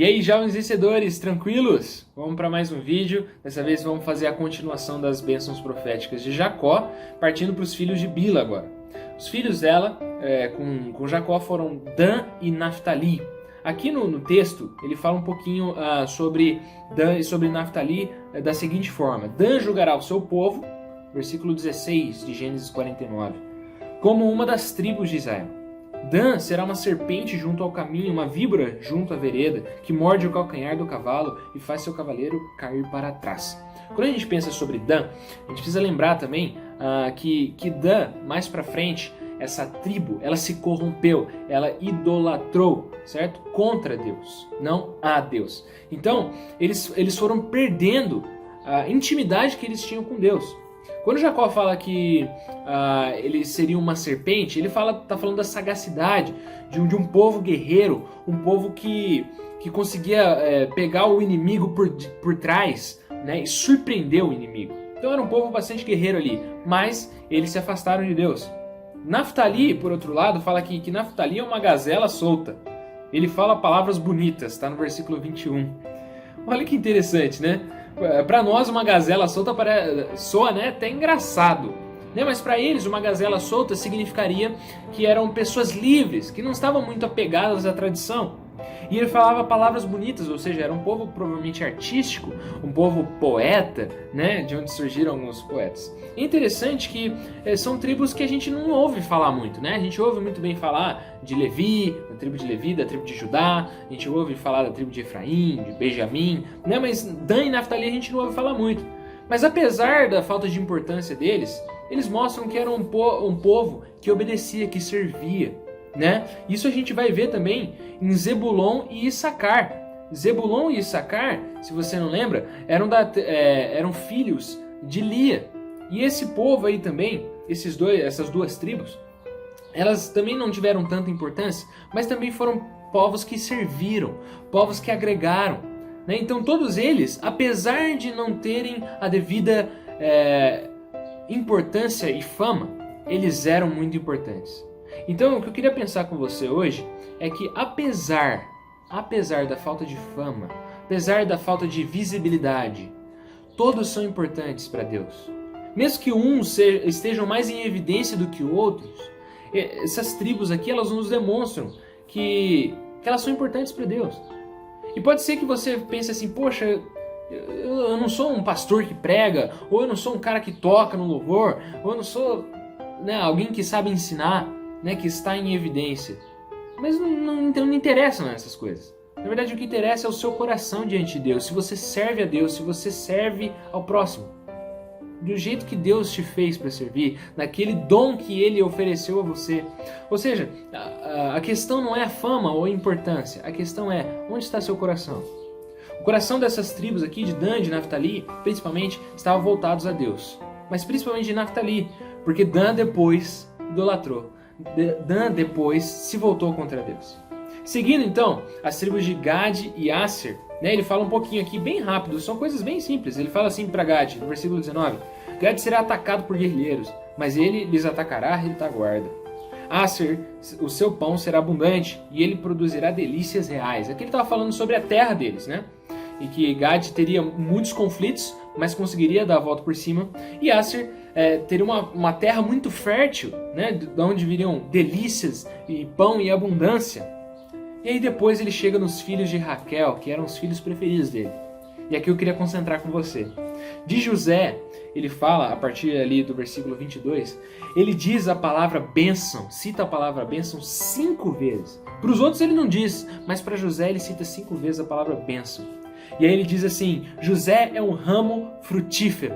E aí, jovens vencedores, tranquilos? Vamos para mais um vídeo. Dessa vez vamos fazer a continuação das bênçãos proféticas de Jacó, partindo para os filhos de Bila agora. Os filhos dela, com Jacó, foram Dan e Naftali. Aqui no texto, ele fala um pouquinho sobre Dan e sobre Naftali da seguinte forma. Dan julgará o seu povo, versículo 16 de Gênesis 49, como uma das tribos de Israel. Dan será uma serpente junto ao caminho, uma víbora junto à vereda, que morde o calcanhar do cavalo e faz seu cavaleiro cair para trás. Quando a gente pensa sobre Dan, a gente precisa lembrar também que Dan, mais para frente, essa tribo, ela se corrompeu, ela idolatrou, certo? Contra Deus, não a Deus. Então, eles foram perdendo a intimidade que eles tinham com Deus. Quando Jacó fala que ele seria uma serpente, ele está falando da sagacidade de um povo guerreiro, um povo que conseguia pegar o inimigo por trás, né, e surpreender o inimigo. Então era um povo bastante guerreiro ali, mas eles se afastaram de Deus. Naftali, por outro lado, fala que Naftali é uma gazela solta. Ele fala palavras bonitas, está no versículo 21. Olha que interessante, né? Para nós uma gazela solta soa, né, até engraçado, né? Mas para eles uma gazela solta significaria que eram pessoas livres, que não estavam muito apegadas à tradição. E ele falava palavras bonitas, ou seja, era um povo provavelmente artístico, um povo poeta, né, de onde surgiram alguns poetas. É interessante que são tribos que a gente não ouve falar muito, né? A gente ouve muito bem falar de Levi, da tribo de Levi, da tribo de Judá, a gente ouve falar da tribo de Efraim, de Benjamim, né? Mas Dan e Naftali a gente não ouve falar muito. Mas apesar da falta de importância deles, eles mostram que era um povo que obedecia, que servia, né? Isso a gente vai ver também em Zebulon e Issacar. Zebulon e Issacar, se você não lembra, eram filhos de Lia. E esse povo aí também, essas duas tribos, elas também não tiveram tanta importância, mas também foram povos que serviram, povos que agregaram, né? Então todos eles, apesar de não terem a devida importância e fama, eles eram muito importantes. Então o que eu queria pensar com você hoje é que apesar da falta de fama, apesar da falta de visibilidade, todos são importantes para Deus. Mesmo que uns estejam mais em evidência do que outros, essas tribos aqui, elas nos demonstram que elas são importantes para Deus. E pode ser que você pense assim, poxa, eu não sou um pastor que prega, ou eu não sou um cara que toca no louvor, ou eu não sou, né, alguém que sabe ensinar, né, que está em evidência. Mas não interessam essas coisas. Na verdade, o que interessa é o seu coração diante de Deus. Se você serve a Deus, se você serve ao próximo, do jeito que Deus te fez para servir, naquele dom que Ele ofereceu a você. Ou seja, a questão não é a fama ou a importância. A questão é, onde está seu coração? O coração dessas tribos aqui, de Dan e de Naftali, principalmente, estavam voltados a Deus. Mas principalmente de Naftali, porque Dan depois idolatrou. Dan depois se voltou contra Deus. Seguindo então, as tribos de Gad e Asser, né, ele fala um pouquinho aqui, bem rápido, são coisas bem simples. Ele fala assim para Gad, no versículo 19: Gad será atacado por guerrilheiros, mas ele lhes atacará a retaguarda. Asser, o seu pão será abundante e ele produzirá delícias reais. Aqui ele estava falando sobre a terra deles, né? E que Gad teria muitos conflitos, mas conseguiria dar a volta por cima. E Asser teria uma terra muito fértil, né, de onde viriam delícias e pão e abundância. E aí depois ele chega nos filhos de Raquel, que eram os filhos preferidos dele. E aqui eu queria concentrar com você. De José, ele fala, a partir ali do versículo 22, ele diz a palavra bênção, cita a palavra bênção 5 vezes. Para os outros ele não diz, mas para José ele cita 5 vezes a palavra bênção. E aí ele diz assim, José é um ramo frutífero.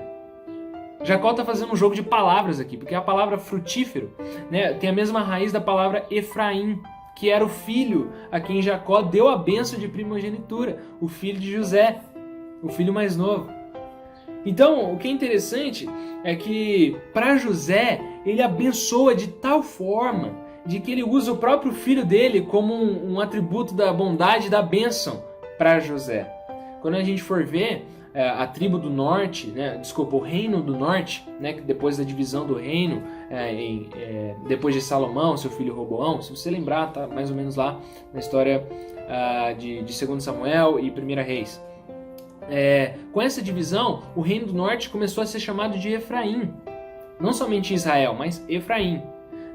Jacó está fazendo um jogo de palavras aqui, porque a palavra frutífero, né, tem a mesma raiz da palavra Efraim, que era o filho a quem Jacó deu a bênção de primogenitura, o filho de José, o filho mais novo. Então, o que é interessante é que para José, ele abençoa de tal forma, de que ele usa o próprio filho dele como um atributo da bondade e da bênção para José. Quando a gente for ver a tribo do norte, né, o reino do norte, né, depois da divisão do reino, depois de Salomão, seu filho Roboão, se você lembrar, tá mais ou menos lá na história de 2 Samuel e 1 Reis. Com essa divisão, o reino do norte começou a ser chamado de Efraim. Não somente Israel, mas Efraim.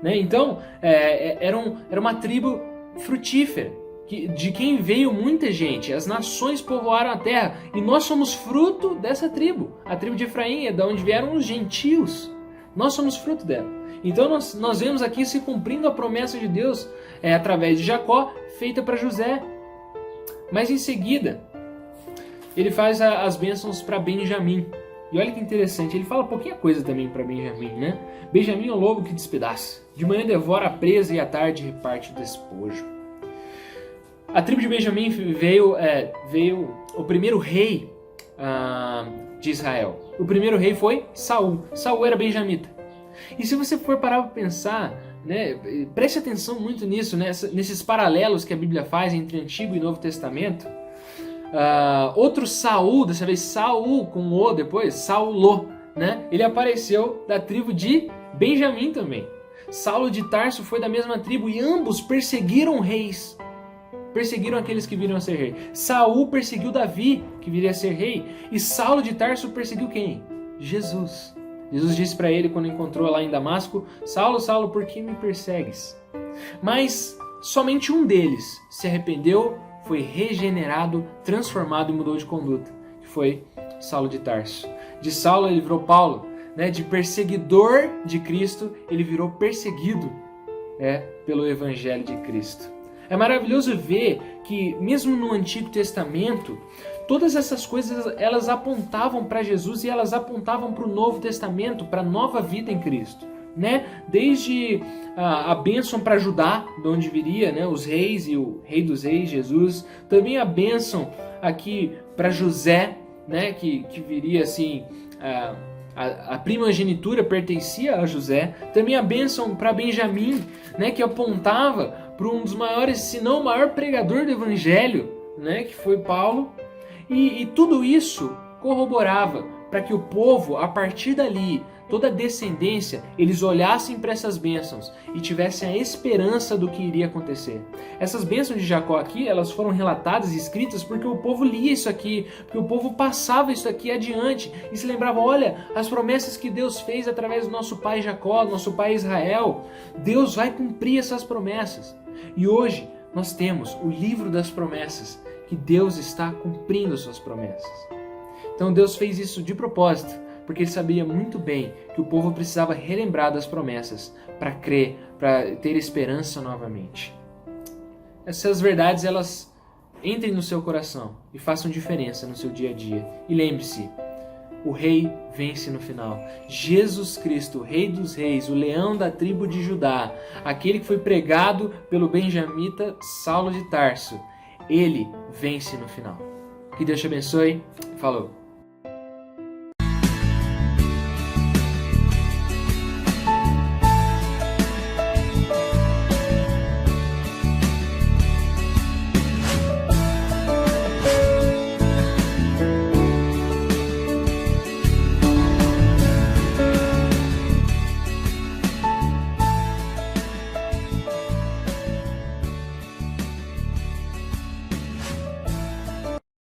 Né? Então, era uma tribo frutífera, de quem veio muita gente. As nações povoaram a terra e nós somos fruto dessa tribo. A tribo de Efraim é de onde vieram os gentios. Nós somos fruto dela. Então nós vemos aqui se cumprindo a promessa de Deus através de Jacó, feita para José. Mas em seguida, ele faz as bênçãos para Benjamim. E olha que interessante, ele fala pouquinha coisa também para Benjamim, né? Benjamim é o lobo que despedaça. De manhã devora a presa e à tarde reparte o despojo. A tribo de Benjamim veio o primeiro rei de Israel. O primeiro rei foi Saul. Saul era benjamita. E se você for parar para pensar, né, preste atenção muito nisso, né, nesses paralelos que a Bíblia faz entre Antigo e Novo Testamento. Outro Saul, dessa vez Saul com O depois, Saulo, né, ele apareceu da tribo de Benjamim também. Saulo de Tarso foi da mesma tribo e ambos perseguiram reis. Perseguiram aqueles que viriam a ser rei. Saul perseguiu Davi, que viria a ser rei. E Saulo de Tarso perseguiu quem? Jesus. Jesus disse para ele quando encontrou lá em Damasco: Saulo, Saulo, por que me persegues? Mas somente um deles se arrependeu, foi regenerado, transformado e mudou de conduta, que foi Saulo de Tarso. De Saulo ele virou Paulo, né? De perseguidor de Cristo ele virou perseguido pelo Evangelho de Cristo. É maravilhoso ver que mesmo no Antigo Testamento, todas essas coisas elas apontavam para Jesus e elas apontavam para o Novo Testamento, para a nova vida em Cristo. Né? Desde a bênção para Judá, de onde viria, né, os reis e o rei dos reis, Jesus. Também a bênção aqui para José, né, que viria assim, a primogenitura pertencia a José. Também a bênção para Benjamim, né, que apontava para um dos maiores, se não o maior pregador do Evangelho, né, que foi Paulo. E tudo isso corroborava para que o povo, a partir dali, toda a descendência, eles olhassem para essas bênçãos e tivessem a esperança do que iria acontecer. Essas bênçãos de Jacó aqui, elas foram relatadas e escritas porque o povo lia isso aqui, porque o povo passava isso aqui adiante e se lembrava: olha, as promessas que Deus fez através do nosso pai Jacó, do nosso pai Israel, Deus vai cumprir essas promessas. E hoje nós temos o livro das promessas, que Deus está cumprindo suas promessas. Então Deus fez isso de propósito, porque Ele sabia muito bem que o povo precisava relembrar das promessas para crer, para ter esperança novamente. Essas verdades, elas entrem no seu coração e façam diferença no seu dia a dia. E lembre-se, o rei vence no final. Jesus Cristo, o Rei dos Reis, o leão da tribo de Judá, aquele que foi pregado pelo benjamita Saulo de Tarso, ele vence no final. Que Deus te abençoe. Falou!